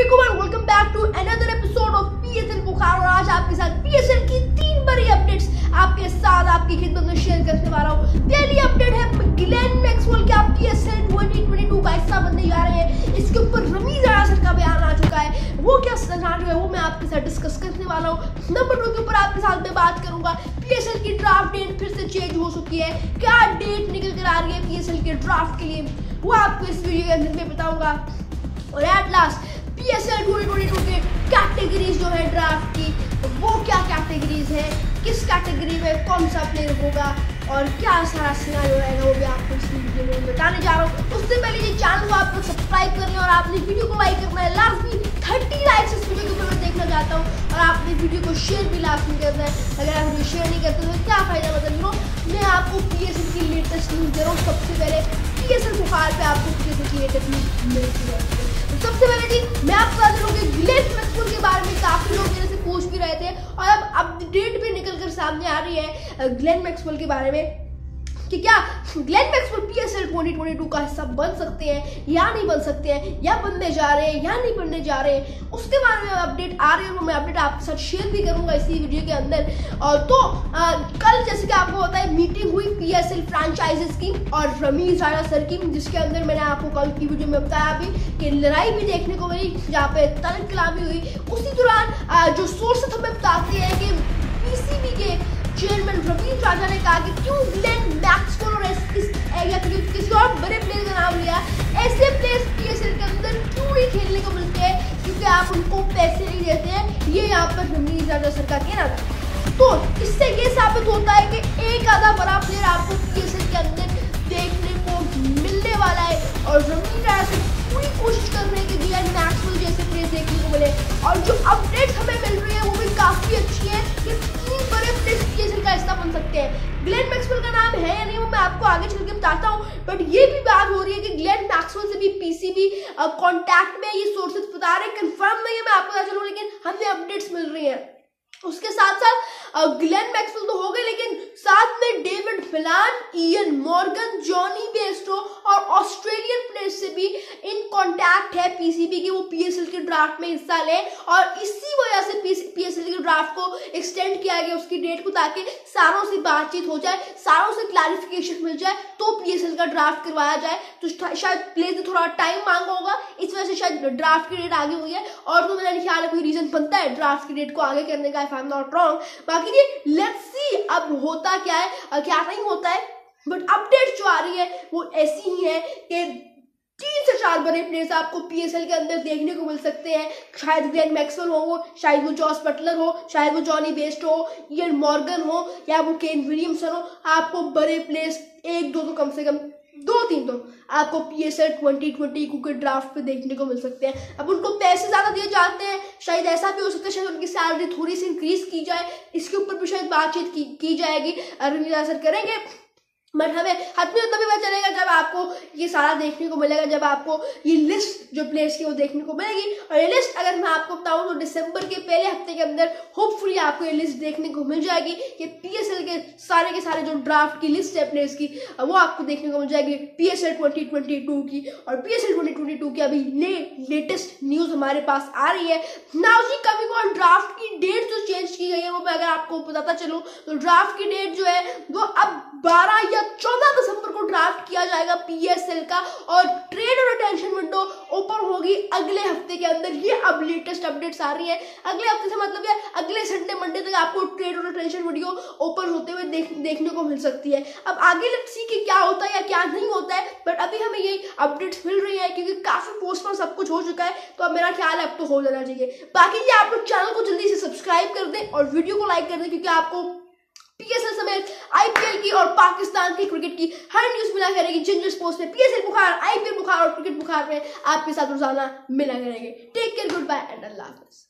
अस्सलामुअलैकुम and welcome back to another episode of PSL बुखार। और आज आपके साथ पीएसएल की 3 बड़ी अपडेट्स आपके साथ आपकी खिदमत में शेयर करने वाला हूँ। पहली अपडेट है ग्लेन मैक्सवेल के पीएसएल 2022 का हिस्सा बनने जा रहे हैं। इसके ऊपर रमीज अयासर का बयान आ चुका है, वो क्या सिनारियो है वो मैं आपके साथ डिस्कस करने वाला हूँ। नंबर 2 के ऊपर आपके साथ मैं बात करूंगा पीएसएल की ड्राफ्ट डेट फिर से चेंज हो चुकी है, क्या डेट निकल कर आ रही है पीएसएल के ड्राफ्ट के लिए, वो आपको इस वीडियो के अंदर में बताऊंगा। और एट लास्ट पीएसएल 2022 के कैटेगरीज जो है ड्राफ्ट की, वो क्या कैटेगरीज है, किस कैटेगरी में कौन सा प्लेयर होगा और क्या सारा सिनारियो रहेगा, वो भी आपको इस वीडियो में बताने जा रहा हूँ। उससे पहले ये चैनल को आप लोग सब्सक्राइब कर लें और आपने वीडियो को लाइक करना है। लाजमी 30 लाइक्स इस वीडियो के ऊपर मैं देखना चाहता हूँ और आपने वीडियो को शेयर भी लाजमी करना है। अगर आप वीडियो शेयर नहीं करते तो क्या फायदा, मतलब मैं आपको पीएसएल की लेटेस्ट न्यूज दे रहा हूँ। सबसे पहले पीएसएल बुखार पे आपको पीएसएल की लेटेस्ट न्यूज मिलती है। सबसे पहले जी मैं आपको बता दूं कि ग्लेन मैक्सवेल के बारे में काफी लोग मेरे से पूछ भी रहे थे और अब अपडेट भी निकल कर सामने आ रही है ग्लेन मैक्सवेल के बारे में कि क्या ग्लेन मैक्सवेल पीएसएल 2022 का हिस्सा बन सकते हैं या नहीं बन सकते हैं, या बनने जा रहे हैं या नहीं बनने जा रहे हैं, उसके बारे में अपडेट आ रही है। वो मैं अपडेट आपके साथ शेयर भी करूंगा इसी वीडियो के अंदर। और तो कल जैसे कि आपको पता है मीटिंग हुई पीएसएल फ्रेंचाइजेस की और रमीज अयासर की, जिसके अंदर मैंने आपको कल की वीडियो में बताया भी कि लड़ाई भी देखने को मिली जहाँ पे तलब कलामी हुई। उसी दौरान जो सोर्सेस हमें बताते हैं कि पीसीबी के चेयरमैन रवींद्र राजा ने कहा कि क्यों ग्लेन मैक्सवेल और या किसी और बड़े प्लेयर का नाम लिया, ऐसे प्लेयर्स पीएसएल के अंदर क्यों नहीं खेलने को मिलते हैं, क्योंकि आप उनको पैसे नहीं देते हैं। ये यहाँ पर रवींद्र राजा सर का कहना था। तो इससे ये साबित होता है कि एक आधा बड़ा प्लेयर आपको पीएसएल के अंदर देखने को मिलने वाला है और रवींद्र राजा सर पूरी कोशिश कर रहे हैं कि ग्लेन मैक्सवेल जैसे प्लेयर देखने को मिले। और जो अपडेट हमें मिल रही है वो भी काफी अच्छी है कि 3 बड़े प्लेयर्स पीएसएल का हिस्सा बन सकते हैं। ग्लेन मैक्सवेल का नाम है या नहीं वो मैं आपको आगे चल के बताता हूँ, बट ये भी बात हो रही है कि ग्लेन मैक्सवेल से भी पीसीबी कांटेक्ट में, ये सोर्सेस बता रहे हैं, कंफर्म नहीं है मैं आपको बता चलूं, लेकिन हमें अपडेट्स मिल रही है। उसके साथ साथ ग्लेन मैक्सवेल तो हो गए, लेकिन साथ में डेविड मिलान, इयन मॉर्गन, जॉनी बेस्टो और ऑस्ट्रेलियन प्लेयर्स से भी इन कांटेक्ट है पीसीबी की, वो पीएसएल के ड्राफ्ट में हिस्सा ले। और इसी वजह से पीएसएल के ड्राफ्ट को एक्सटेंड किया गया उसकी डेट को, ताकि सारों से बातचीत हो जाए, सारों से क्लैरिफिकेशन मिल जाए, तो पीएसएल का ड्राफ्ट करवाया जाए। तो शायद प्लेयर्स ने थोड़ा टाइम मांगा होगा, इस वजह से शायद ड्राफ्ट की डेट आगे हुई है। और तो मेरा ख्याल है कोई रीजन बनता है ड्राफ्ट की डेट को आगे करने का, if I'm not wrong। बाकी ये लेट्स सी अब होता क्या है क्या नहीं होता है, बट अपडेट जो आ रही है वो ऐसी ही है कि 3 से 4 बड़े प्लेयर्स आपको पीएसएल के अंदर देखने को मिल सकते हैं। शायद ग्लेन मैक्सवेल हो, शायद वो जॉस बटलर हो, शायद वो जॉनी बेस्टो हो, इयन मॉर्गन हो, या वो केन विलियमसन हो। आपको बड़े प्लेयर्स 1-2 तो कम से कम 2-3 तो आपको पीएसएल 2022 के ड्राफ्ट पे देखने को मिल सकते हैं। अब उनको पैसे ज्यादा दिए जाते हैं, शायद ऐसा भी हो सकता है शायद उनकी सैलरी थोड़ी सी इंक्रीज की जाए, इसके ऊपर भी शायद बातचीत की जाएगी, रवींद्र राजा सर करेंगे। बट हमें तभी पता चलेगा जब आपको ये सारा देखने को मिलेगा, जब आपको ये लिस्ट जो प्लेयर्स की वो देखने को मिलेगी। और ये लिस्ट अगर मैं आपको बताऊं तो दिसंबर के पहले हफ्ते के अंदर होपफुली आपको ये लिस्ट देखने को मिल जाएगी कि पीएसएल के सारे जो ड्राफ्ट की लिस्ट है प्लेयर्स की, वो आपको देखने को मिल जाएगी पीएसएल 2022 की। और पीएसएल 2022 की अभी लेटेस्ट न्यूज हमारे पास आ रही है। नाउ जी कमिंग ऑन ड्राफ्ट की डेट जो चेंज की गई है, वो मैं अगर आपको बताता चलूं तो ड्राफ्ट की डेट जो है वो अब 12 या 14 दिसंबर को ड्राफ्ट किया जाएगा पीएसएल का, और ट्रेड और अटेंशन विंडो ओपन होगी अगले हफ्ते के अंदर। ये अब लेटेस्ट अपडेट्स आ रही है, अगले हफ्ते से मतलब है अगले संडे मंडे तक आपको ट्रेड और अटेंशन वीडियो ओपन होते हुए देखने को मिल सकती है। अब आगे लेट्स सी कि क्या होता है या क्या नहीं होता है, बट अभी हमें ये अपडेट्स मिल रही है क्योंकि काफी पोस्ट पर सब कुछ हो चुका है, तो अब मेरा ख्याल है अब तो हो जाना चाहिए। बाकी ये आप लोग चैनल को जल्दी से सब्सक्राइब कर दें और वीडियो को लाइक कर दें, क्योंकि आपको पीएसएल समेत आईपीएल की और पाकिस्तान की क्रिकेट की हर न्यूज मिला करेगी। जिंजर स्पोर्ट्स में पीएसएल बुखार, आईपीएल बुखार और क्रिकेट बुखार में आपके साथ रोजाना मिला करेंगे। Take care, good bye and अल्लाह हाफिज।